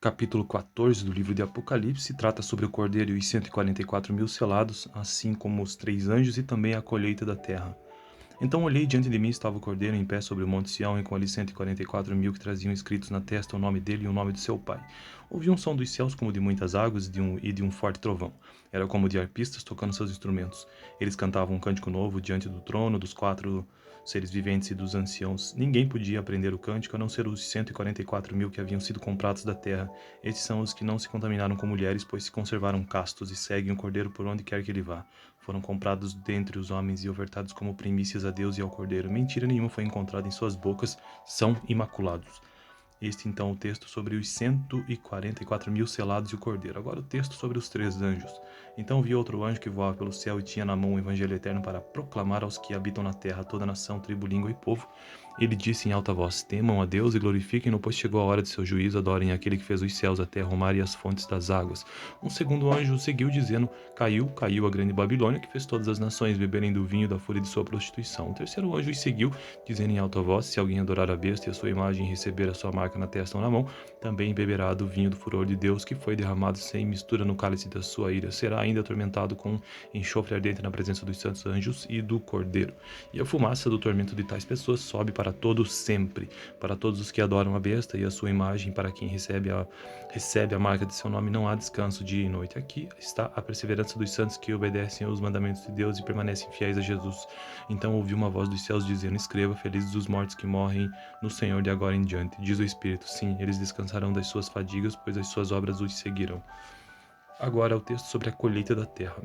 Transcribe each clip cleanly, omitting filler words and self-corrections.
Capítulo 14 do livro de Apocalipse trata sobre o Cordeiro e os 144.000 selados, assim como os 3 anjos e também a colheita da terra. Então olhei, diante de mim estava o Cordeiro em pé sobre o monte Sião, e com ali 144.000 que traziam escritos na testa o nome dele e o nome de seu pai. Ouvi um som dos céus como de muitas águas e de um forte trovão. Era como de arpistas tocando seus instrumentos. Eles cantavam um cântico novo diante do trono, dos 4 seres viventes e dos anciãos. Ninguém podia aprender o cântico a não ser os 144.000 que haviam sido comprados da terra. Estes são os que não se contaminaram com mulheres, pois se conservaram castos e seguem o Cordeiro por onde quer que ele vá. Foram comprados dentre os homens e ofertados como primícias a Deus e ao Cordeiro. Mentira nenhuma foi encontrada em suas bocas, são imaculados. Este então o texto sobre os 144.000 selados e o Cordeiro. Agora o texto sobre os 3 anjos. Então vi outro anjo que voava pelo céu e tinha na mão o evangelho eterno para proclamar aos que habitam na terra, toda nação, tribo, língua e povo. Ele disse em alta voz: temam a Deus e glorifiquem-no, pois chegou a hora de seu juízo. Adorem aquele que fez os céus, a terra, o mar e as fontes das águas. Um segundo anjo seguiu dizendo: caiu a grande Babilônia, que fez todas as nações beberem do vinho da fúria de sua prostituição. O terceiro anjo os seguiu, dizendo em alta voz: se alguém adorar a besta e a sua imagem e receber a sua marca na testa ou na mão, também beberá do vinho do furor de Deus, que foi derramado sem mistura no cálice da sua ira. Será ainda atormentado com enxofre ardente na presença dos santos anjos e do Cordeiro. E a fumaça do tormento de tais pessoas sobe para todo sempre, para todos os que adoram a besta e a sua imagem, para quem recebe a marca de seu nome, não há descanso dia e noite. Aqui está a perseverança dos santos que obedecem aos mandamentos de Deus e permanecem fiéis a Jesus. Então ouvi uma voz dos céus dizendo: escreva, felizes os mortos que morrem no Senhor de agora em diante. Diz o Espírito: sim, eles descansarão das suas fadigas, pois as suas obras os seguirão. Agora o texto sobre a colheita da terra.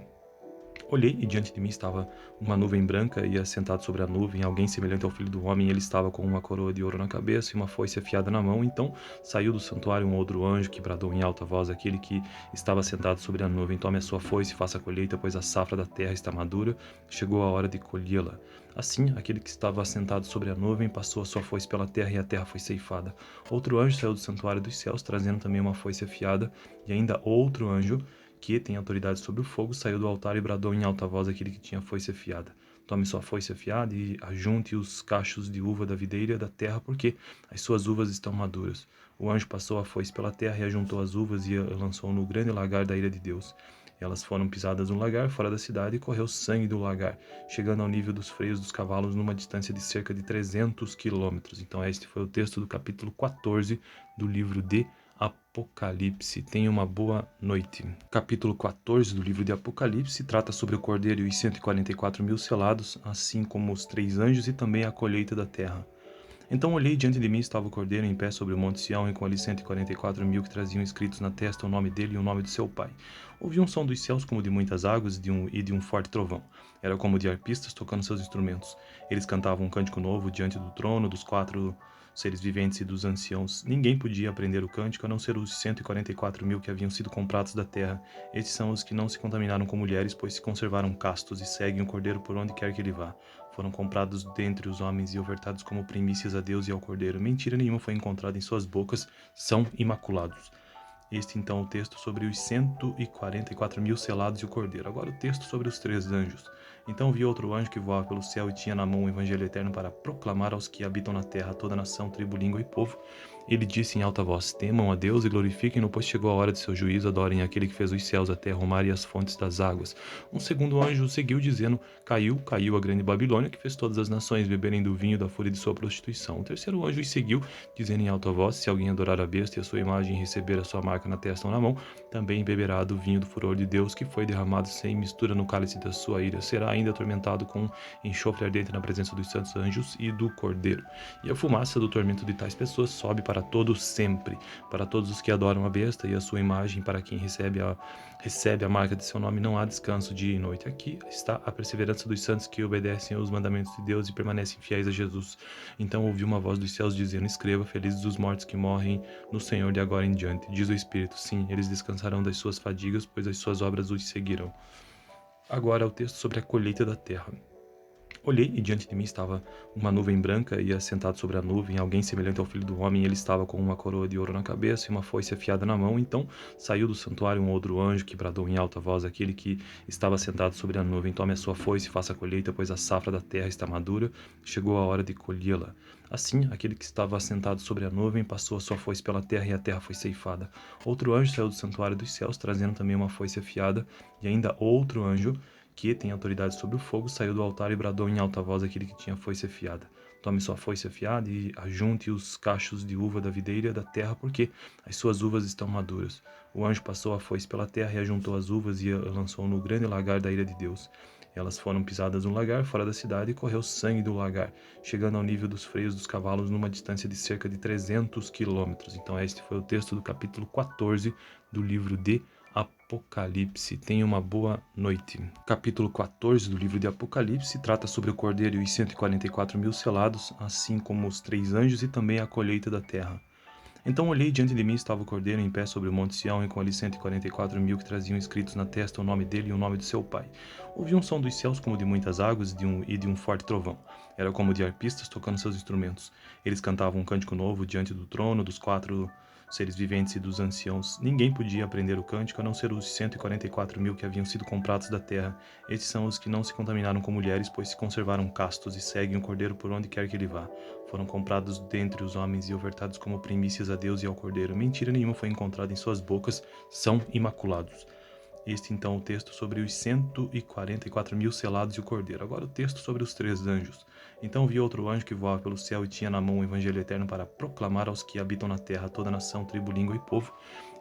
Olhei e diante de mim estava uma nuvem branca, e assentado sobre a nuvem alguém semelhante ao filho do homem. Ele estava com uma coroa de ouro na cabeça e uma foice afiada na mão. Então saiu do santuário um outro anjo que bradou em alta voz àquele que estava sentado sobre a nuvem: tome a sua foice e faça a colheita, pois a safra da terra está madura, chegou a hora de colhê-la. Assim, aquele que estava assentado sobre a nuvem passou a sua foice pela terra, e a terra foi ceifada. Outro anjo saiu do santuário dos céus, trazendo também uma foice afiada, e ainda outro anjo, que tem autoridade sobre o fogo, saiu do altar e bradou em alta voz àquele que tinha a foice afiada: tome sua foice afiada e ajunte os cachos de uva da videira da terra, porque as suas uvas estão maduras. O anjo passou a foice pela terra e ajuntou as uvas e a lançou no grande lagar da ira de Deus. Elas foram pisadas no lagar fora da cidade, e correu sangue do lagar, chegando ao nível dos freios dos cavalos, numa distância de cerca de 300 quilômetros. Então este foi o texto do capítulo 14 do livro de Apocalipse. Tenha uma boa noite. Capítulo 14 do livro de Apocalipse trata sobre o Cordeiro e os 144.000 selados, assim como os 3 anjos e também a colheita da terra. Então olhei, diante de mim estava o Cordeiro em pé sobre o monte Sião, e com ali 144.000 que traziam escritos na testa o nome dele e o nome de seu pai. Ouvi um som dos céus como de muitas águas e de um forte trovão. Era como de arpistas tocando seus instrumentos. Eles cantavam um cântico novo diante do trono, dos 4 seres viventes e dos anciãos. Ninguém podia aprender o cântico a não ser os 144.000 que haviam sido comprados da terra. Estes são os que não se contaminaram com mulheres, pois se conservaram castos e seguem o Cordeiro por onde quer que ele vá. Foram comprados dentre os homens e ofertados como primícias a Deus e ao Cordeiro. Mentira nenhuma foi encontrada em suas bocas, são imaculados. Este então o texto sobre os 144.000 selados e o Cordeiro. Agora o texto sobre os 3 anjos. Então vi outro anjo que voava pelo céu e tinha na mão o evangelho eterno para proclamar aos que habitam na terra, toda nação, tribo, língua e povo. Ele disse em alta voz: temam a Deus e glorifiquem-no, pois chegou a hora de seu juízo. Adorem aquele que fez os céus, a terra, o mar e as fontes das águas. Um segundo anjo seguiu dizendo: caiu a grande Babilônia, que fez todas as nações beberem do vinho da fúria de sua prostituição. O terceiro anjo os seguiu, dizendo em alta voz: se alguém adorar a besta e a sua imagem e receber a sua marca na testa ou na mão, também beberá do vinho do furor de Deus, que foi derramado sem mistura no cálice da sua ira. Será ainda atormentado com enxofre ardente na presença dos santos anjos e do Cordeiro. E a fumaça do tormento de tais pessoas sobe para todo sempre, para todos os que adoram a besta e a sua imagem, para quem recebe a marca de seu nome, não há descanso dia e noite. Aqui está a perseverança dos santos que obedecem aos mandamentos de Deus e permanecem fiéis a Jesus. Então ouvi uma voz dos céus dizendo: escreva, felizes os mortos que morrem no Senhor de agora em diante. Diz o Espírito: sim, eles descansarão das suas fadigas, pois as suas obras os seguirão. Agora o texto sobre a colheita da terra. Olhei e diante de mim estava uma nuvem branca e assentado sobre a nuvem alguém semelhante ao filho do homem. Ele estava com uma coroa de ouro na cabeça e uma foice afiada na mão. Então saiu do santuário um outro anjo que bradou em alta voz àquele que estava sentado sobre a nuvem: tome a sua foice e faça a colheita, pois a safra da terra está madura, chegou a hora de colhê-la. Assim, aquele que estava assentado sobre a nuvem passou a sua foice pela terra e a terra foi ceifada. Outro anjo saiu do santuário dos céus, trazendo também uma foice afiada, e ainda outro anjo que tem autoridade sobre o fogo, saiu do altar e bradou em alta voz àquele que tinha foice afiada: tome sua foice afiada e ajunte os cachos de uva da videira da terra, porque as suas uvas estão maduras. O anjo passou a foice pela terra e ajuntou as uvas e a lançou no grande lagar da ira de Deus. Elas foram pisadas no lagar, fora da cidade, e correu sangue do lagar, chegando ao nível dos freios dos cavalos, numa distância de cerca de 300 quilômetros. Então este foi o texto do capítulo 14 do livro de Apocalipse. Tenha uma boa noite. Capítulo 14 do livro de Apocalipse trata sobre o Cordeiro e os 144 mil selados, assim como os 3 anjos e também a colheita da terra. Então olhei, diante de mim estava o Cordeiro em pé sobre o monte Sião, e com ali 144 mil que traziam escritos na testa o nome dele e o nome do seu pai. Ouvi um som dos céus como de muitas águas e de um forte trovão. Era como de arpistas tocando seus instrumentos. Eles cantavam um cântico novo diante do trono, dos 4 seres viventes e dos anciãos. Ninguém podia aprender o cântico a não ser os 144 mil que haviam sido comprados da terra. Estes são os que não se contaminaram com mulheres, pois se conservaram castos e seguem o Cordeiro por onde quer que ele vá. Foram comprados dentre os homens e ofertados como primícias a Deus e ao Cordeiro. Mentira nenhuma foi encontrada em suas bocas, são imaculados. Este então o texto sobre os 144 mil selados e o Cordeiro. Agora o texto sobre os 3 anjos. Então vi outro anjo que voava pelo céu e tinha na mão o evangelho eterno para proclamar aos que habitam na terra, toda nação, tribo, língua e povo.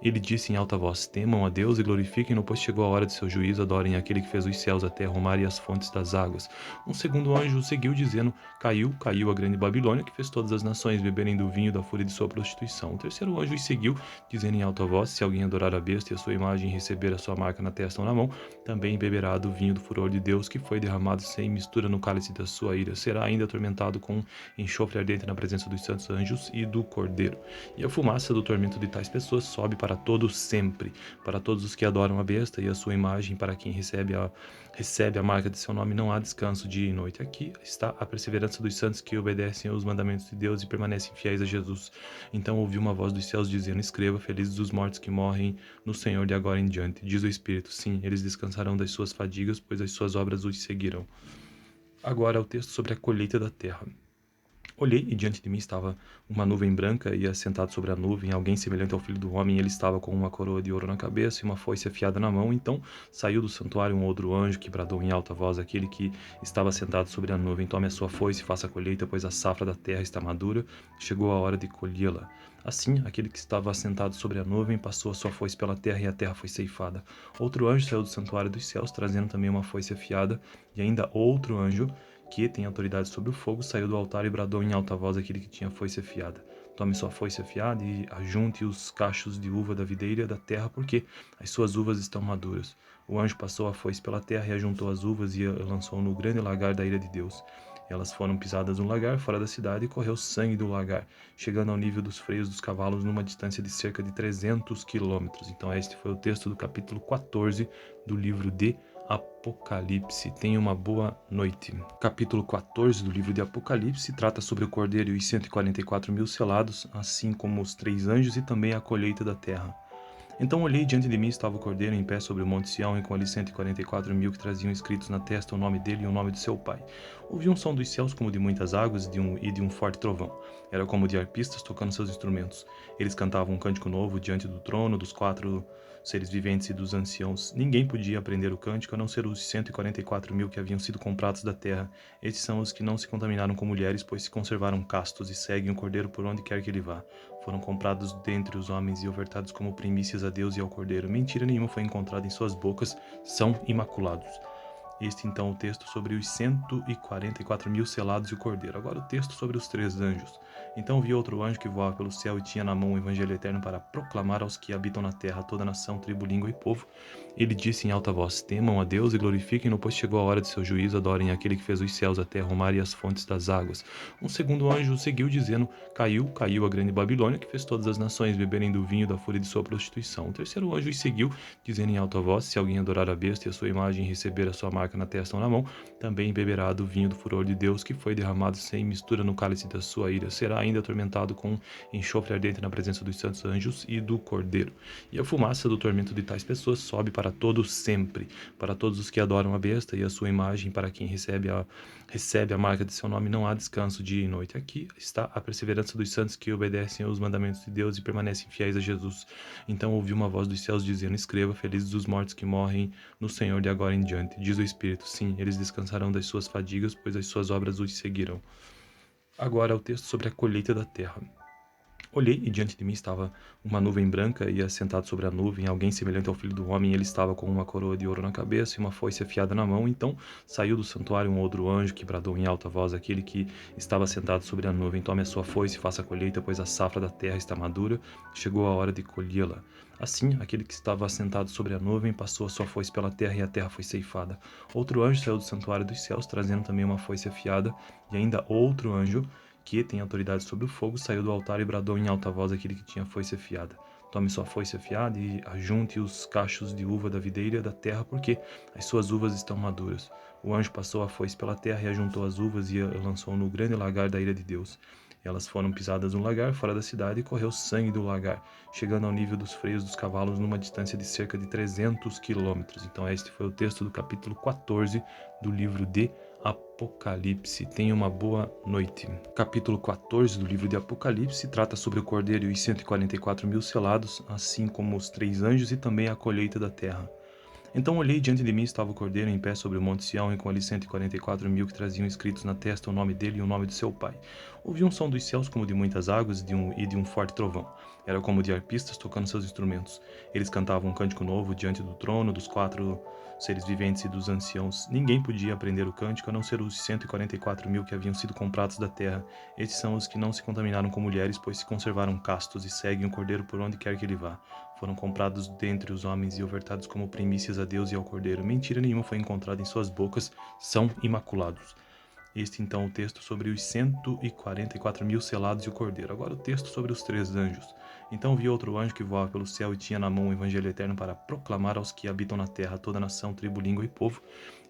Ele disse em alta voz: temam a Deus e glorifiquem-no, pois chegou a hora de seu juízo. Adorem aquele que fez os céus, a terra, o mar e as fontes das águas. Um segundo anjo seguiu dizendo: caiu, caiu a grande Babilônia, que fez todas as nações beberem do vinho da fúria de sua prostituição. O terceiro anjo seguiu dizendo em alta voz: se alguém adorar a besta e a sua imagem e receber a sua marca na testa ou na mão, também beberá do vinho do furor de Deus, que foi derramado sem mistura no cálice da sua ira. Será ainda atormentado com enxofre ardente na presença dos santos anjos e do Cordeiro. E a fumaça do tormento de tais pessoas sobe para todo sempre, para todos os que adoram a besta e a sua imagem, para quem recebe a marca de seu nome, não há descanso dia e noite. Aqui está a perseverança dos santos que obedecem aos mandamentos de Deus e permanecem fiéis a Jesus. Então ouvi uma voz dos céus dizendo: escreva, felizes os mortos que morrem no Senhor de agora em diante. Diz o Espírito: sim, eles descansarão das suas fadigas, pois as suas obras os seguirão. Agora o texto sobre a colheita da terra. Olhei e diante de mim estava uma nuvem branca e assentado sobre a nuvem alguém semelhante ao filho do homem. Ele estava com uma coroa de ouro na cabeça e uma foice afiada na mão. Então saiu do santuário um outro anjo que bradou em alta voz àquele que estava sentado sobre a nuvem: tome a sua foice e faça a colheita, pois a safra da terra está madura, chegou a hora de colhê-la. Assim, aquele que estava assentado sobre a nuvem passou a sua foice pela terra e a terra foi ceifada. Outro anjo saiu do santuário dos céus, trazendo também uma foice afiada, e ainda outro anjo que tem autoridade sobre o fogo, saiu do altar e bradou em alta voz àquele que tinha foice afiada: tome sua foice afiada e ajunte os cachos de uva da videira da terra, porque as suas uvas estão maduras. O anjo passou a foice pela terra e ajuntou as uvas e a lançou no grande lagar da ira de Deus. Elas foram pisadas no lagar, fora da cidade, e correu sangue do lagar, chegando ao nível dos freios dos cavalos, numa distância de cerca de 300 quilômetros. Então este foi o texto do capítulo 14 do livro de Apocalipse. Tenha uma boa noite. Capítulo 14 do livro de Apocalipse trata sobre o Cordeiro e os 144 mil selados, assim como os 3 anjos e também a colheita da terra. Então olhei, diante de mim estava o Cordeiro em pé sobre o monte Sião, e com ali 144 mil que traziam escritos na testa o nome dele e o nome do seu pai. Ouvi um som dos céus como de muitas águas e de um forte trovão. Era como de arpistas tocando seus instrumentos. Eles cantavam um cântico novo diante do trono, dos 4 seres viventes e dos anciãos. Ninguém podia aprender o cântico a não ser os 144 mil que haviam sido comprados da terra. Estes são os que não se contaminaram com mulheres, pois se conservaram castos e seguem o Cordeiro por onde quer que ele vá. Foram comprados dentre os homens e ofertados como primícias a Deus e ao Cordeiro. Mentira nenhuma foi encontrada em suas bocas, são imaculados. Este então o texto sobre os 144 mil selados e o Cordeiro. Agora o texto sobre os 3 anjos. Então vi outro anjo que voava pelo céu e tinha na mão o evangelho eterno para proclamar aos que habitam na terra, toda nação, tribo, língua e povo. Ele disse em alta voz: temam a Deus e glorifiquem-no, pois chegou a hora de seu juízo. Adorem aquele que fez os céus, a terra, o mar e as fontes das águas. Um segundo anjo seguiu dizendo: caiu, caiu a grande Babilônia, que fez todas as nações beberem do vinho da fúria de sua prostituição. O terceiro anjo seguiu dizendo em alta voz: se alguém adorar a besta e a sua imagem e receber a sua marca marca na testa ou na mão, também beberá do vinho do furor de Deus, que foi derramado sem mistura no cálice da sua ira. Será ainda atormentado com enxofre ardente na presença dos santos anjos e do Cordeiro. E a fumaça do tormento de tais pessoas sobe para todo sempre, para todos os que adoram a besta e a sua imagem, para quem recebe a marca de seu nome, não há descanso dia e noite. Aqui está a perseverança dos santos que obedecem aos mandamentos de Deus e permanecem fiéis a Jesus. Então ouvi uma voz dos céus dizendo: escreva, felizes os mortos que morrem no Senhor de agora em diante. Diz o Espírito: sim, eles descansarão das suas fadigas, pois as suas obras os seguirão. Agora o texto sobre a colheita da terra. Olhei e diante de mim estava uma nuvem branca e assentado sobre a nuvem alguém semelhante ao filho do homem. Ele estava com uma coroa de ouro na cabeça e uma foice afiada na mão. Então saiu do santuário um outro anjo que bradou em alta voz àquele que estava sentado sobre a nuvem: tome a sua foice e faça a colheita, pois a safra da terra está madura, chegou a hora de colhê-la. Assim, aquele que estava assentado sobre a nuvem passou a sua foice pela terra e a terra foi ceifada. Outro anjo saiu do santuário dos céus, trazendo também uma foice afiada, e ainda outro anjo que tem autoridade sobre o fogo, saiu do altar e bradou em alta voz àquele que tinha foice afiada: tome sua foice afiada e ajunte os cachos de uva da videira da terra, porque as suas uvas estão maduras. O anjo passou a foice pela terra e ajuntou as uvas e a lançou no grande lagar da ira de Deus. Elas foram pisadas no lagar, fora da cidade, e correu sangue do lagar, chegando ao nível dos freios dos cavalos, numa distância de cerca de 300 quilômetros. Então este foi o texto do capítulo 14 do livro de Apocalipse. Tenha uma boa noite. Capítulo 14 do livro de Apocalipse trata sobre o Cordeiro e os 144.000 selados, assim como os 3 anjos e também a colheita da terra. Então olhei, diante de mim estava o Cordeiro em pé sobre o monte Sião, e com ele 144.000 que traziam escritos na testa o nome dele e o nome do seu pai. Ouvi um som dos céus como de muitas águas e de um forte trovão. Era como de arpistas tocando seus instrumentos. Eles cantavam um cântico novo diante do trono, dos 4 seres viventes e dos anciãos. Ninguém podia aprender o cântico a não ser os 144.000 que haviam sido comprados da terra. Estes são os que não se contaminaram com mulheres, pois se conservaram castos e seguem o Cordeiro por onde quer que ele vá. Foram comprados dentre os homens e ofertados como primícias a Deus e ao Cordeiro. Mentira nenhuma foi encontrada em suas bocas, são imaculados. Este então o texto sobre os 144.000 selados e o Cordeiro. Agora o texto sobre os 3 anjos. Então vi outro anjo que voava pelo céu e tinha na mão o evangelho eterno para proclamar aos que habitam na terra, toda nação, tribo, língua e povo.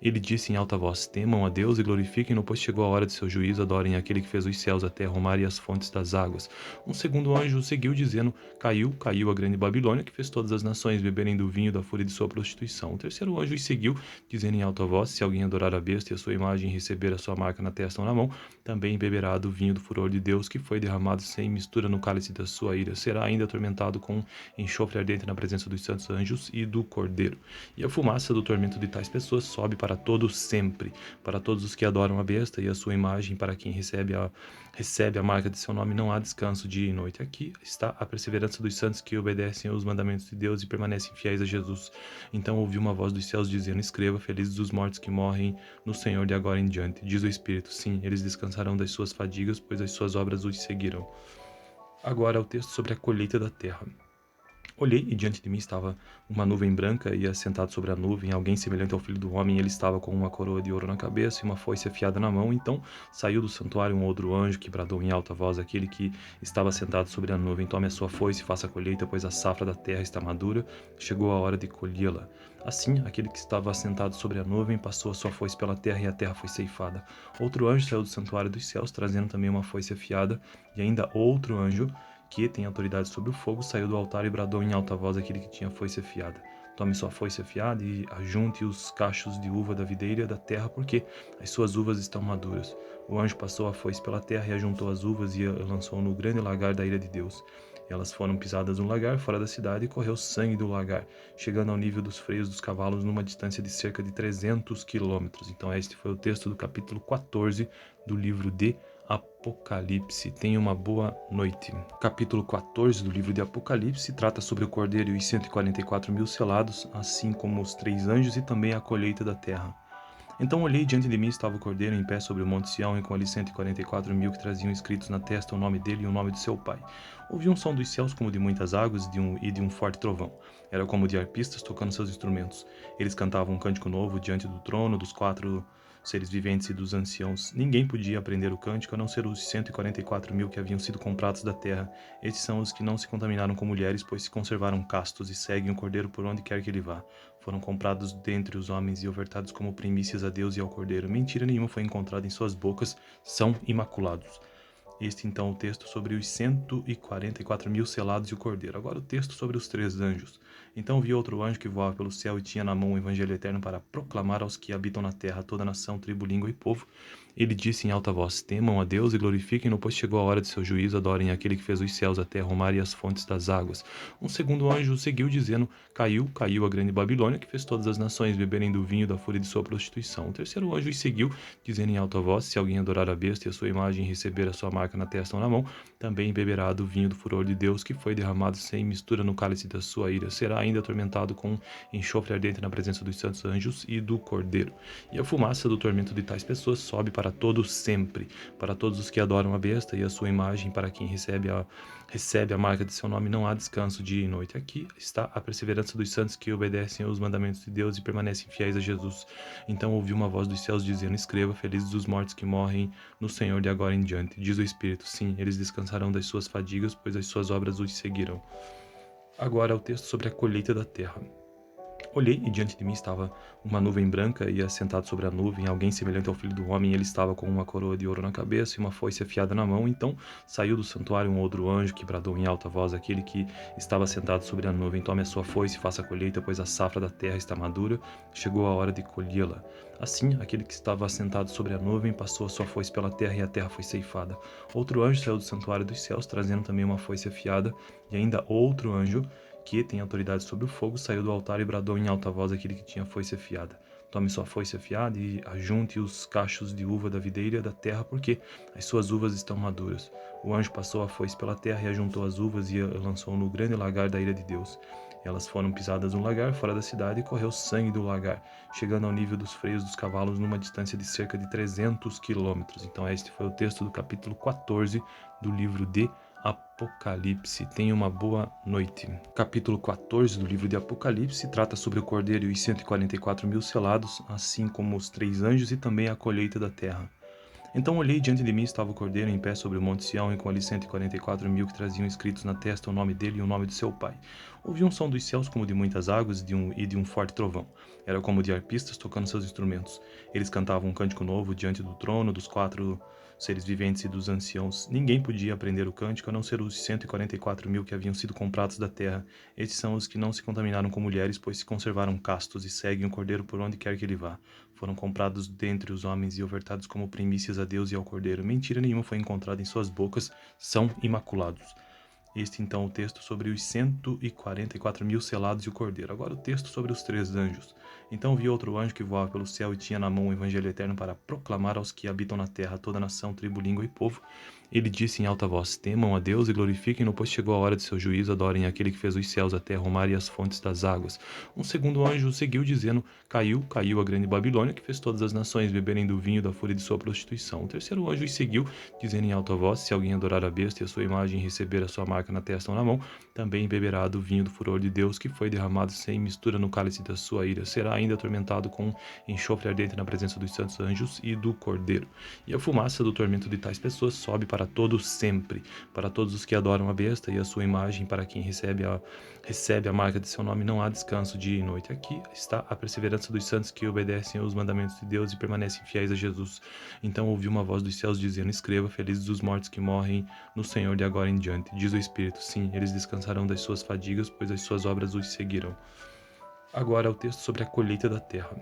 Ele disse em alta voz: temam a Deus e glorifiquem-no, pois chegou a hora de seu juízo. Adorem aquele que fez os céus, a terra, o mar e as fontes das águas. Um segundo anjo seguiu dizendo: caiu a grande Babilônia, que fez todas as nações beberem do vinho da fúria de sua prostituição. O terceiro anjo os seguiu, dizendo em alta voz: se alguém adorar a besta e a sua imagem e receber a sua marca na testa ou na mão, também beberá do vinho do furor de Deus, que foi derramado sem mistura no cálice da sua ira. Será ainda atormentado com enxofre ardente na presença dos santos anjos e do Cordeiro. E a fumaça do tormento de tais pessoas sobe para todo sempre, para todos os que adoram a besta e a sua imagem, para quem recebe a marca de seu nome, não há descanso dia e noite. Aqui está a perseverança dos santos que obedecem aos mandamentos de Deus e permanecem fiéis a Jesus. Então ouvi uma voz dos céus dizendo: escreva, felizes os mortos que morrem no Senhor de agora em diante. Diz o Espírito: sim, eles descansarão das suas fadigas, pois as suas obras os seguirão. Agora o texto sobre a colheita da terra. Olhei e diante de mim estava uma nuvem branca e assentado sobre a nuvem alguém semelhante ao filho do homem. Ele estava com uma coroa de ouro na cabeça e uma foice afiada na mão. Então saiu do santuário um outro anjo que bradou em alta voz àquele que estava sentado sobre a nuvem: tome a sua foice e faça a colheita, pois a safra da terra está madura, chegou a hora de colhê-la. Assim, aquele que estava assentado sobre a nuvem passou a sua foice pela terra e a terra foi ceifada. Outro anjo saiu do santuário dos céus, trazendo também uma foice afiada, e ainda outro anjo que tem autoridade sobre o fogo, saiu do altar e bradou em alta voz àquele que tinha foice afiada: tome sua foice afiada e ajunte os cachos de uva da videira da terra, porque as suas uvas estão maduras. O anjo passou a foice pela terra e ajuntou as uvas e a lançou no grande lagar da ira de Deus. Elas foram pisadas no lagar, fora da cidade, e correu sangue do lagar, chegando ao nível dos freios dos cavalos, numa distância de cerca de 300 quilômetros. Então este foi o texto do capítulo 14 do livro de Apocalipse. Tenha uma boa noite. Capítulo 14 do livro de Apocalipse trata sobre o Cordeiro e os 144.000 selados, assim como os 3 anjos e também a colheita da terra. Então olhei, diante de mim estava o Cordeiro em pé sobre o monte Sião, e com ele 144.000 que traziam escritos na testa o nome dele e o nome do seu pai. Ouvi um som dos céus como de muitas águas e de um forte trovão. Era como de arpistas tocando seus instrumentos. Eles cantavam um cântico novo diante do trono, dos 4 seres viventes e dos anciãos. Ninguém podia aprender o cântico a não ser os 144.000 que haviam sido comprados da terra. Estes são os que não se contaminaram com mulheres, pois se conservaram castos e seguem o Cordeiro por onde quer que ele vá. Foram comprados dentre os homens e ofertados como primícias a Deus e ao Cordeiro. Mentira nenhuma foi encontrada em suas bocas, são imaculados. Este então o texto sobre os 144.000 selados e o Cordeiro. Agora o texto sobre os 3 anjos. Então vi outro anjo que voava pelo céu e tinha na mão o evangelho eterno para proclamar aos que habitam na terra, toda nação, tribo, língua e povo. Ele disse em alta voz: temam a Deus e glorifiquem-no, pois chegou a hora de seu juízo, adorem aquele que fez os céus, a terra, o mar e as fontes das águas. Um segundo anjo seguiu dizendo: caiu a grande Babilônia, que fez todas as nações beberem do vinho da fúria de sua prostituição. O terceiro anjo os seguiu, dizendo em alta voz: se alguém adorar a besta e a sua imagem e receber a sua marca na testa ou na mão, também beberá do vinho do furor de Deus, que foi derramado sem mistura no cálice da sua ira. Será ainda atormentado com enxofre ardente na presença dos santos anjos e do Cordeiro. E a fumaça do tormento de tais pessoas sobe para todo sempre, para todos os que adoram a besta e a sua imagem, para quem recebe a marca de seu nome, não há descanso dia e noite. Aqui está a perseverança dos santos que obedecem aos mandamentos de Deus e permanecem fiéis a Jesus. Então ouvi uma voz dos céus dizendo: escreva, felizes os mortos que morrem no Senhor de agora em diante. Diz o Espírito: sim, eles descansarão das suas fadigas, pois as suas obras os seguirão. Agora é o texto sobre a colheita da terra. Olhei e diante de mim estava uma nuvem branca e assentado sobre a nuvem alguém semelhante ao filho do homem. Ele estava com uma coroa de ouro na cabeça e uma foice afiada na mão. Então saiu do santuário um outro anjo que bradou em alta voz àquele que estava sentado sobre a nuvem: tome a sua foice e faça a colheita, pois a safra da terra está madura, chegou a hora de colhê-la. Assim, aquele que estava assentado sobre a nuvem passou a sua foice pela terra e a terra foi ceifada. Outro anjo saiu do santuário dos céus, trazendo também uma foice afiada, e ainda outro anjo que tem autoridade sobre o fogo, saiu do altar e bradou em alta voz àquele que tinha foice afiada: tome sua foice afiada e ajunte os cachos de uva da videira da terra, porque as suas uvas estão maduras. O anjo passou a foice pela terra e ajuntou as uvas e a lançou no grande lagar da ira de Deus. Elas foram pisadas no lagar, fora da cidade, e correu sangue do lagar, chegando ao nível dos freios dos cavalos, numa distância de cerca de 300 quilômetros. Então este foi o texto do capítulo 14 do livro de Apocalipse. Tenha uma boa noite. Capítulo 14 do livro de Apocalipse trata sobre o Cordeiro e os 144.000 selados, assim como os 3 anjos e também a colheita da terra. Então olhei, diante de mim estava o Cordeiro em pé sobre o monte Sião, e com ali 144.000 que traziam escritos na testa o nome dele e o nome de seu pai. Ouvi um som dos céus como de muitas águas e de um forte trovão. Era como de arpistas tocando seus instrumentos. Eles cantavam um cântico novo diante do trono, dos 4 seres viventes e dos anciãos. Ninguém podia aprender o cântico a não ser os 144.000 que haviam sido comprados da terra. Estes são os que não se contaminaram com mulheres, pois se conservaram castos e seguem o Cordeiro por onde quer que ele vá. Foram comprados dentre os homens e ofertados como primícias a Deus e ao Cordeiro. Mentira nenhuma foi encontrada em suas bocas, são imaculados. Este então o texto sobre os 144.000 selados e o Cordeiro. Agora o texto sobre os 3 anjos. Então vi outro anjo que voava pelo céu e tinha na mão o evangelho eterno para proclamar aos que habitam na terra, toda nação, tribo, língua e povo. Ele disse em alta voz: temam a Deus e glorifiquem-no, pois chegou a hora de seu juízo, adorem aquele que fez os céus, a terra, o mar e as fontes das águas. Um segundo anjo seguiu dizendo: caiu a grande Babilônia, que fez todas as nações beberem do vinho da fúria de sua prostituição. O terceiro anjo os seguiu, dizendo em alta voz: se alguém adorar a besta e a sua imagem e receber a sua marca na testa ou na mão, também beberá do vinho do furor de Deus, que foi derramado sem mistura no cálice da sua ira. Será ainda atormentado com enxofre ardente na presença dos santos anjos e do Cordeiro. E a fumaça do tormento de tais pessoas sobe para todo sempre, para todos os que adoram a besta e a sua imagem, para quem recebe a marca de seu nome, não há descanso dia e noite. Aqui está a perseverança dos santos que obedecem aos mandamentos de Deus e permanecem fiéis a Jesus. Então ouvi uma voz dos céus dizendo: escreva, felizes os mortos que morrem no Senhor de agora em diante. Diz o Espírito: sim, eles descansarão das suas fadigas, pois as suas obras os seguirão. Agora é o texto sobre a colheita da terra.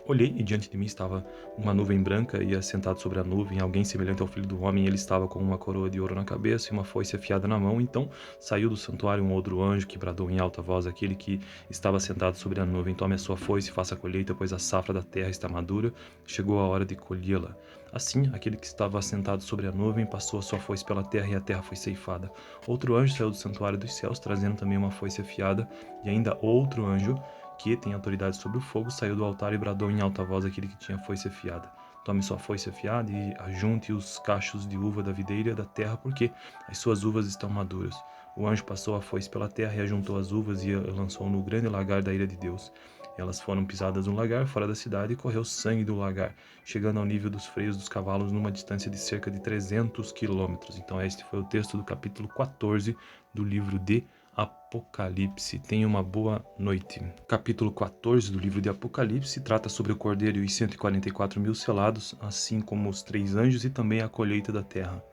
Olhei e diante de mim estava uma nuvem branca e assentado sobre a nuvem alguém semelhante ao filho do homem. Ele estava com uma coroa de ouro na cabeça e uma foice afiada na mão. Então saiu do santuário um outro anjo que bradou em alta voz àquele que estava sentado sobre a nuvem: tome a sua foice e faça a colheita, pois a safra da terra está madura, chegou a hora de colhê-la. Assim, aquele que estava assentado sobre a nuvem passou a sua foice pela terra e a terra foi ceifada. Outro anjo saiu do santuário dos céus, trazendo também uma foice afiada, e ainda outro anjo que tem autoridade sobre o fogo, saiu do altar e bradou em alta voz àquele que tinha foice afiada: tome sua foice afiada e ajunte os cachos de uva da videira da terra, porque as suas uvas estão maduras. O anjo passou a foice pela terra e ajuntou as uvas e a lançou no grande lagar da ira de Deus. Elas foram pisadas no lagar, fora da cidade, e correu sangue do lagar, chegando ao nível dos freios dos cavalos numa distância de cerca de 300 quilômetros. Então este foi o texto do capítulo 14 do livro de Apocalipse. Tenha uma boa noite. Capítulo 14 do livro de Apocalipse trata sobre o cordeiro e os 144.000 selados, assim como os 3 anjos e também a colheita da terra.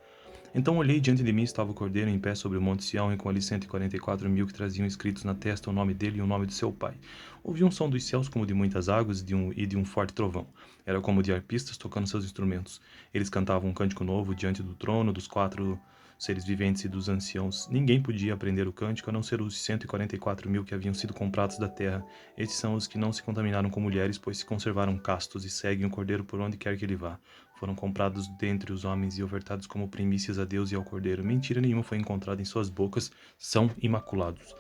Então olhei, diante de mim estava o cordeiro em pé sobre o monte Sião, e com ali 144.000 que traziam escritos na testa o nome dele e o nome do seu pai. Ouvi um som dos céus como de muitas águas e de um forte trovão. Era como de arpistas tocando seus instrumentos. Eles cantavam um cântico novo diante do trono, dos 4 seres viventes e dos anciãos. Ninguém podia aprender o cântico, a não ser os 144.000 que haviam sido comprados da terra. Estes são os que não se contaminaram com mulheres, pois se conservaram castos e seguem o cordeiro por onde quer que ele vá. Foram comprados dentre os homens e ofertados como primícias a Deus e ao cordeiro. Mentira nenhuma foi encontrada em suas bocas, são imaculados.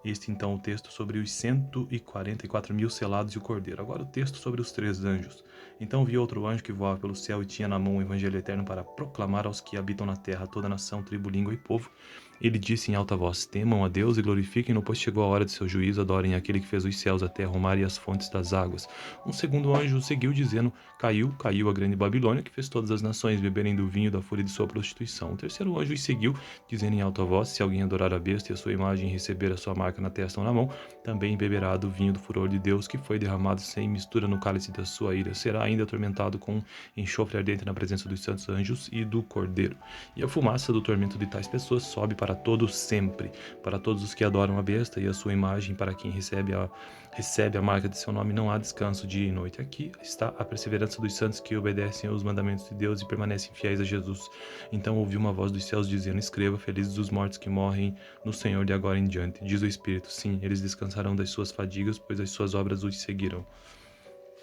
Este então o texto sobre os 144.000 selados e o cordeiro. Agora o texto sobre os 3 anjos. Então vi outro anjo que voava pelo céu e tinha na mão o evangelho eterno para proclamar aos que habitam na terra, toda nação, tribo, língua e povo. Ele disse em alta voz: temam a Deus e glorifiquem-no, pois chegou a hora de seu juízo. Adorem aquele que fez os céus, a terra, o mar e as fontes das águas. Um segundo anjo seguiu dizendo: caiu a grande Babilônia, que fez todas as nações beberem do vinho da fúria de sua prostituição. O terceiro anjo os seguiu, dizendo em alta voz: se alguém adorar a besta e a sua imagem e receber a sua marca na testa ou na mão, também beberá do vinho do furor de Deus, que foi derramado sem mistura no cálice da sua ira. Será ainda atormentado com enxofre ardente na presença dos santos anjos e do cordeiro. E a fumaça do tormento de tais pessoas sobe para todos sempre, para todos os que adoram a besta e a sua imagem, para quem recebe a marca de seu nome, não há descanso dia e noite. Aqui está a perseverança dos santos que obedecem aos mandamentos de Deus e permanecem fiéis a Jesus. Então ouvi uma voz dos céus dizendo: escreva, felizes os mortos que morrem no Senhor de agora em diante. Diz o Espírito: sim, eles descansarão das suas fadigas, pois as suas obras os seguirão.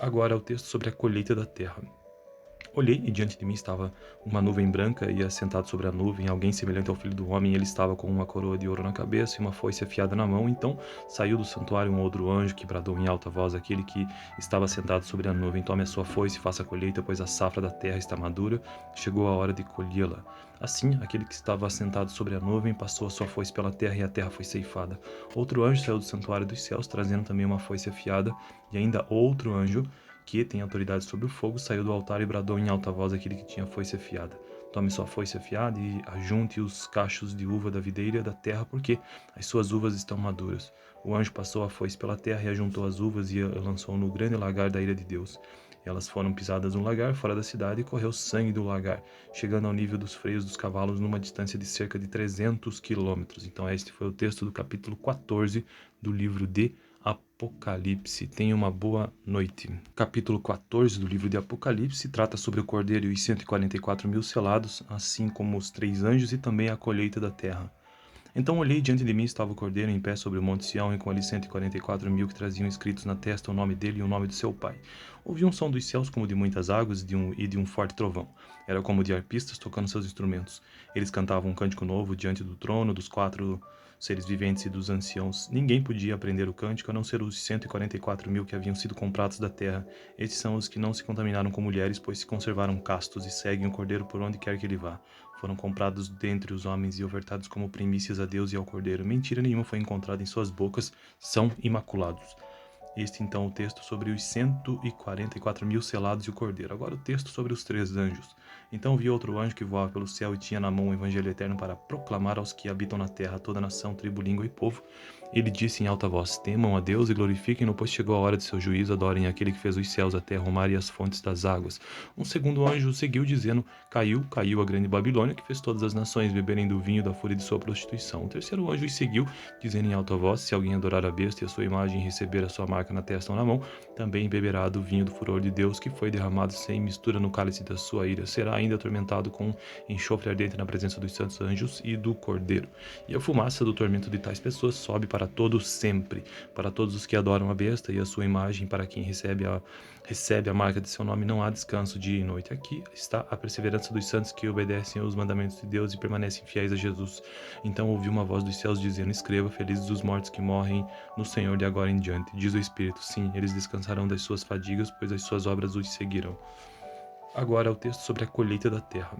Agora o texto sobre a colheita da terra. Olhei e diante de mim estava uma nuvem branca, e assentado sobre a nuvem alguém semelhante ao filho do homem. Ele estava com uma coroa de ouro na cabeça e uma foice afiada na mão. Então saiu do santuário um outro anjo que bradou em alta voz àquele que estava sentado sobre a nuvem: tome a sua foice e faça a colheita, pois a safra da terra está madura, chegou a hora de colhê-la. Assim, aquele que estava assentado sobre a nuvem passou a sua foice pela terra, e a terra foi ceifada. Outro anjo saiu do santuário dos céus, trazendo também uma foice afiada, e ainda outro anjo, que tem autoridade sobre o fogo, saiu do altar e bradou em alta voz àquele que tinha foice afiada: tome sua foice afiada e ajunte os cachos de uva da videira da terra, porque as suas uvas estão maduras. O anjo passou a foice pela terra e ajuntou as uvas e a lançou no grande lagar da ira de Deus. Elas foram pisadas no lagar, fora da cidade, e correu sangue do lagar, chegando ao nível dos freios dos cavalos numa distância de cerca de 300 quilômetros. Então este foi o texto do capítulo 14 do livro de Apocalipse. Tenha uma boa noite. Capítulo 14 do livro de Apocalipse trata sobre o cordeiro e os 144.000 selados, assim como os 3 anjos e também a colheita da terra. Então olhei, diante de mim estava o cordeiro em pé sobre o monte Sião, e com ali 144.000 que traziam escritos na testa o nome dele e o nome do seu pai. Ouvi um som dos céus como de muitas águas e de um forte trovão. Era como de arpistas tocando seus instrumentos. Eles cantavam um cântico novo diante do trono, dos 4 seres viventes e dos anciãos. Ninguém podia aprender o cântico, a não ser os 144.000 que haviam sido comprados da terra. Estes são os que não se contaminaram com mulheres, pois se conservaram castos e seguem o cordeiro por onde quer que ele vá. Foram comprados dentre os homens e ofertados como primícias a Deus e ao cordeiro. Mentira nenhuma foi encontrada em suas bocas, são imaculados. Este então o texto sobre os 144.000 selados e o cordeiro. Agora o texto sobre os 3 anjos. Então vi outro anjo que voava pelo céu e tinha na mão o evangelho eterno para proclamar aos que habitam na terra, toda nação, tribo, língua e povo. Ele disse em alta voz: temam a Deus e glorifiquem-no, pois chegou a hora de seu juízo. Adorem aquele que fez os céus, a terra, o mar e as fontes das águas. Um segundo anjo seguiu dizendo: caiu a grande Babilônia, que fez todas as nações beberem do vinho da fúria de sua prostituição. O terceiro anjo os seguiu, dizendo em alta voz: se alguém adorar a besta e a sua imagem e receber a sua marca na testa ou na mão, também beberá do vinho do furor de Deus, que foi derramado sem mistura no cálice da sua ira. Será ainda atormentado com enxofre ardente na presença dos santos anjos e do cordeiro. E a fumaça do tormento de tais pessoas sobe para todos sempre, para todos os que adoram a besta e a sua imagem, para quem recebe a marca de seu nome, não há descanso dia e noite. Aqui está a perseverança dos santos que obedecem aos mandamentos de Deus e permanecem fiéis a Jesus. Então ouvi uma voz dos céus dizendo: escreva, felizes os mortos que morrem no Senhor de agora em diante. Diz o Espírito: sim, eles descansarão das suas fadigas, pois as suas obras os seguirão. Agora o texto sobre a colheita da terra.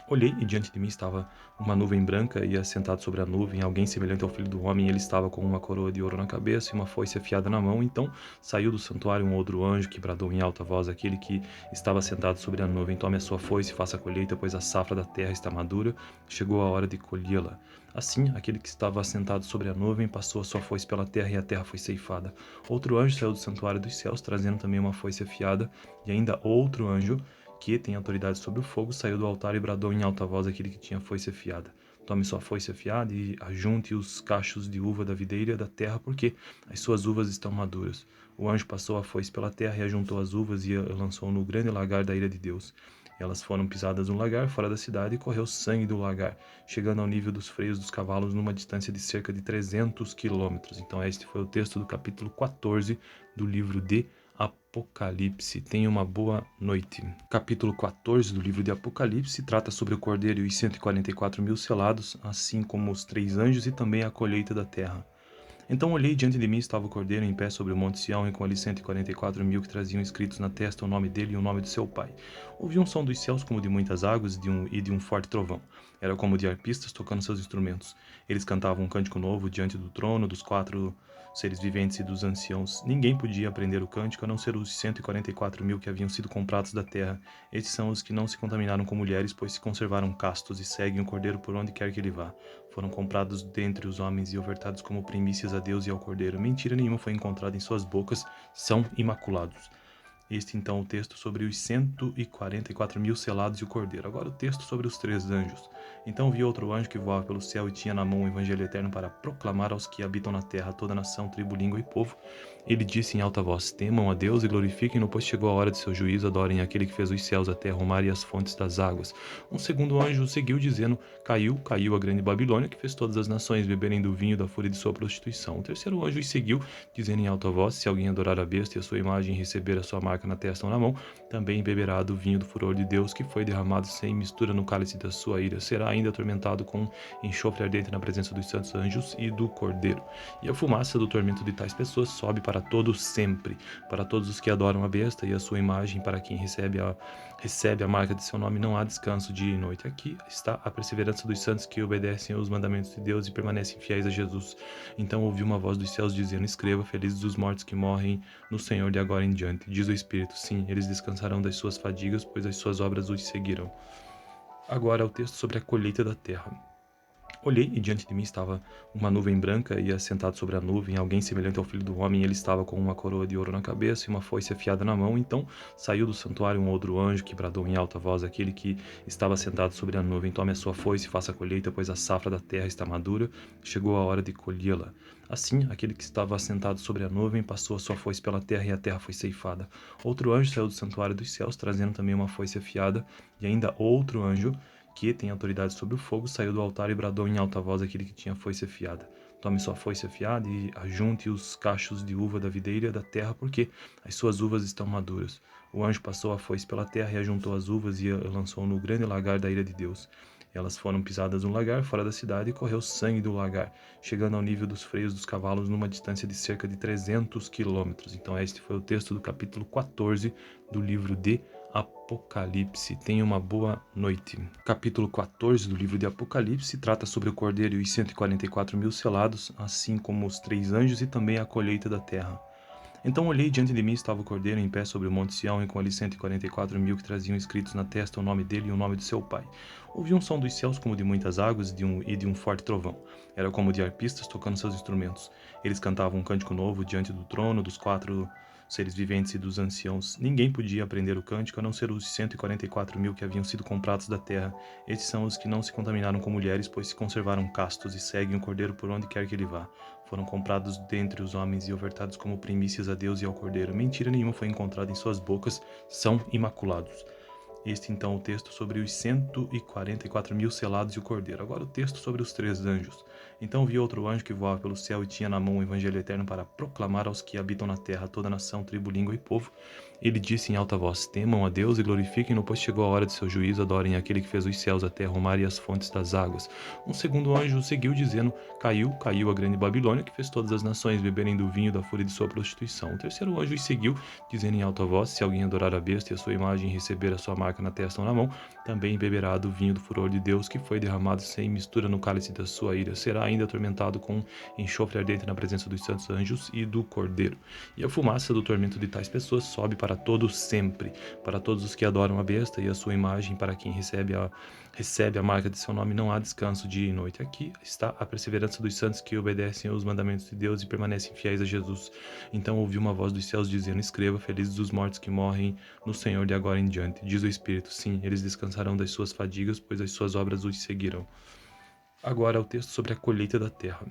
Olhei e diante de mim estava uma nuvem branca e assentado sobre a nuvem, alguém semelhante ao Filho do Homem, ele estava com uma coroa de ouro na cabeça e uma foice afiada na mão. Então saiu do santuário um outro anjo que bradou em alta voz àquele que estava sentado sobre a nuvem: tome a sua foice e faça a colheita, pois a safra da terra está madura, chegou a hora de colhê-la. Assim, aquele que estava assentado sobre a nuvem passou a sua foice pela terra e a terra foi ceifada. Outro anjo saiu do santuário dos céus, trazendo também uma foice afiada, e ainda outro anjo que tem autoridade sobre o fogo, saiu do altar e bradou em alta voz aquele que tinha foice afiada: tome sua foice afiada e ajunte os cachos de uva da videira da terra, porque as suas uvas estão maduras. O anjo passou a foice pela terra e ajuntou as uvas e lançou no grande lagar da ira de Deus. Elas foram pisadas no lagar, fora da cidade, e correu sangue do lagar, chegando ao nível dos freios dos cavalos, numa distância de cerca de 300 quilômetros. Então este foi o texto do capítulo 14 do livro de Apocalipse. Tenha uma boa noite. Capítulo 14 do livro de Apocalipse trata sobre o Cordeiro e os 144.000 selados, assim como os 3 anjos e também a colheita da terra. Então olhei, diante de mim estava o Cordeiro em pé sobre o monte Sião, e com ele 144.000 que traziam escritos na testa o nome dele e o nome do seu pai. Ouvi um som dos céus como de muitas águas e de um forte trovão. Era como de arpistas tocando seus instrumentos. Eles cantavam um cântico novo diante do trono, dos 4 seres viventes e dos anciãos. Ninguém podia aprender o cântico a não ser os 144.000 que haviam sido comprados da terra. Estes são os que não se contaminaram com mulheres, pois se conservaram castos e seguem o Cordeiro por onde quer que ele vá. Foram comprados dentre os homens e ofertados como primícias a Deus e ao Cordeiro. Mentira nenhuma foi encontrada em suas bocas, são imaculados. Este então o texto sobre os 144.000 selados e o Cordeiro. Agora o texto sobre os 3 anjos. Então vi outro anjo que voava pelo céu e tinha na mão o evangelho eterno para proclamar aos que habitam na terra, toda nação, tribo, língua e povo. Ele disse em alta voz: temam a Deus e glorifiquem-no, pois chegou a hora de seu juízo. Adorem aquele que fez os céus, a terra, o mar e as fontes das águas. Um segundo anjo seguiu dizendo: caiu a grande Babilônia, que fez todas as nações beberem do vinho da fúria de sua prostituição. O terceiro anjo os seguiu, dizendo em alta voz: se alguém adorar a besta e a sua imagem e receber a sua marca na testa ou na mão, também beberá do vinho do furor de Deus, que foi derramado sem mistura no cálice da sua ira. Será ainda atormentado com enxofre ardente na presença dos santos anjos e do Cordeiro. E a fumaça do tormento de tais pessoas sobe para todo sempre, para todos os que adoram a besta e a sua imagem, para quem recebe a marca de seu nome, não há descanso dia e noite. Aqui está a perseverança dos santos que obedecem aos mandamentos de Deus e permanecem fiéis a Jesus. Então ouvi uma voz dos céus dizendo: escreva, felizes os mortos que morrem no Senhor de agora em diante. Diz o Espírito: sim, eles descansarão das suas fadigas, pois as suas obras os seguirão. Agora é o texto sobre a colheita da terra. Olhei e diante de mim estava uma nuvem branca e assentado sobre a nuvem alguém semelhante ao Filho do Homem. Ele estava com uma coroa de ouro na cabeça e uma foice afiada na mão. Então saiu do santuário um outro anjo que bradou em alta voz àquele que estava sentado sobre a nuvem: tome a sua foice e faça a colheita, pois a safra da terra está madura, chegou a hora de colhê-la. Assim, aquele que estava assentado sobre a nuvem passou a sua foice pela terra e a terra foi ceifada. Outro anjo saiu do santuário dos céus, trazendo também uma foice afiada, e ainda outro anjo que tem autoridade sobre o fogo, saiu do altar e bradou em alta voz aquele que tinha foice afiada: tome sua foice afiada e ajunte os cachos de uva da videira da terra, porque as suas uvas estão maduras. O anjo passou a foice pela terra e ajuntou as uvas e lançou no grande lagar da ira de Deus. Elas foram pisadas no lagar, fora da cidade, e correu sangue do lagar, chegando ao nível dos freios dos cavalos, numa distância de cerca de 300 quilômetros. Então este foi o texto do capítulo 14 do livro de Apocalipse. Tenha uma boa noite. Capítulo 14 do livro de Apocalipse trata sobre o Cordeiro e os 144.000 selados, assim como os 3 anjos e também a colheita da terra. Então olhei, diante de mim estava o Cordeiro em pé sobre o monte Sião, e com ele 144.000 que traziam escritos na testa o nome dele e o nome do seu pai. Ouvi um som dos céus como de muitas águas e de um forte trovão. Era como de arpistas tocando seus instrumentos. Eles cantavam um cântico novo diante do trono, dos 4 seres viventes e dos anciãos. Ninguém podia aprender o cântico a não ser os 144.000 que haviam sido comprados da terra. Estes são os que não se contaminaram com mulheres, pois se conservaram castos e seguem o Cordeiro por onde quer que ele vá. Foram comprados dentre os homens e ofertados como primícias a Deus e ao Cordeiro. Mentira nenhuma foi encontrada em suas bocas, são imaculados. Este então o texto sobre os 144.000 selados e o Cordeiro. Agora o texto sobre os 3 anjos. Então vi outro anjo que voava pelo céu e tinha na mão o evangelho eterno para proclamar aos que habitam na terra, toda nação, tribo, língua e povo. Ele disse em alta voz: temam a Deus e glorifiquem-no, pois chegou a hora de seu juízo, adorem aquele que fez os céus, a terra, o mar e as fontes das águas. Um segundo anjo seguiu dizendo: caiu a grande Babilônia, que fez todas as nações beberem do vinho da fúria de sua prostituição. O terceiro anjo seguiu, dizendo em alta voz: se alguém adorar a besta e a sua imagem e receber a sua marca na testa ou na mão, também beberá do vinho do furor de Deus, que foi derramado sem mistura no cálice da sua ira. Será ainda atormentado com enxofre ardente na presença dos santos anjos e do Cordeiro. E a fumaça do tormento de tais pessoas sobe para todo sempre, para todos os que adoram a besta e a sua imagem, para quem recebe a marca de seu nome, não há descanso dia e noite. Aqui está a perseverança dos santos que obedecem aos mandamentos de Deus e permanecem fiéis a Jesus. Então ouvi uma voz dos céus dizendo: escreva, felizes os mortos que morrem no Senhor de agora em diante. Diz o Espírito: sim, eles descansarão das suas fadigas, pois as suas obras os seguirão. Agora o texto sobre a colheita da terra.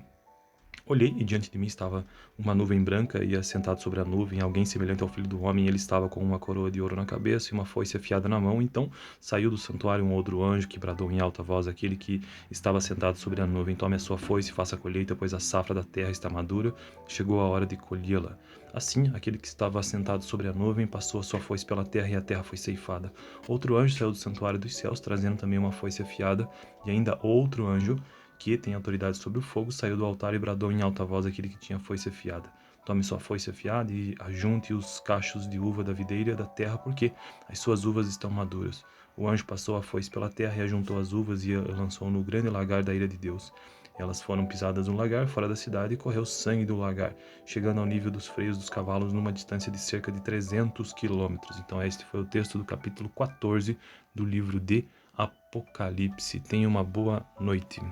Olhei e diante de mim estava uma nuvem branca e assentado sobre a nuvem alguém semelhante ao filho do homem. Ele estava com uma coroa de ouro na cabeça e uma foice afiada na mão. Então saiu do santuário um outro anjo que bradou em alta voz àquele que estava sentado sobre a nuvem: tome a sua foice e faça a colheita, pois a safra da terra está madura, chegou a hora de colhê-la. Assim, aquele que estava assentado sobre a nuvem passou a sua foice pela terra e a terra foi ceifada. Outro anjo saiu do santuário dos céus, trazendo também uma foice afiada, e ainda outro anjo, que tem autoridade sobre o fogo, saiu do altar e bradou em alta voz aquele que tinha foice afiada: tome sua foice afiada e ajunte os cachos de uva da videira da terra, porque as suas uvas estão maduras. O anjo passou a foice pela terra e ajuntou as uvas e a lançou no grande lagar da ira de Deus. Elas foram pisadas no lagar, fora da cidade, e correu sangue do lagar, chegando ao nível dos freios dos cavalos, numa distância de cerca de 300 quilômetros. Então este foi o texto do capítulo 14 do livro de Apocalipse. Tenha uma boa noite.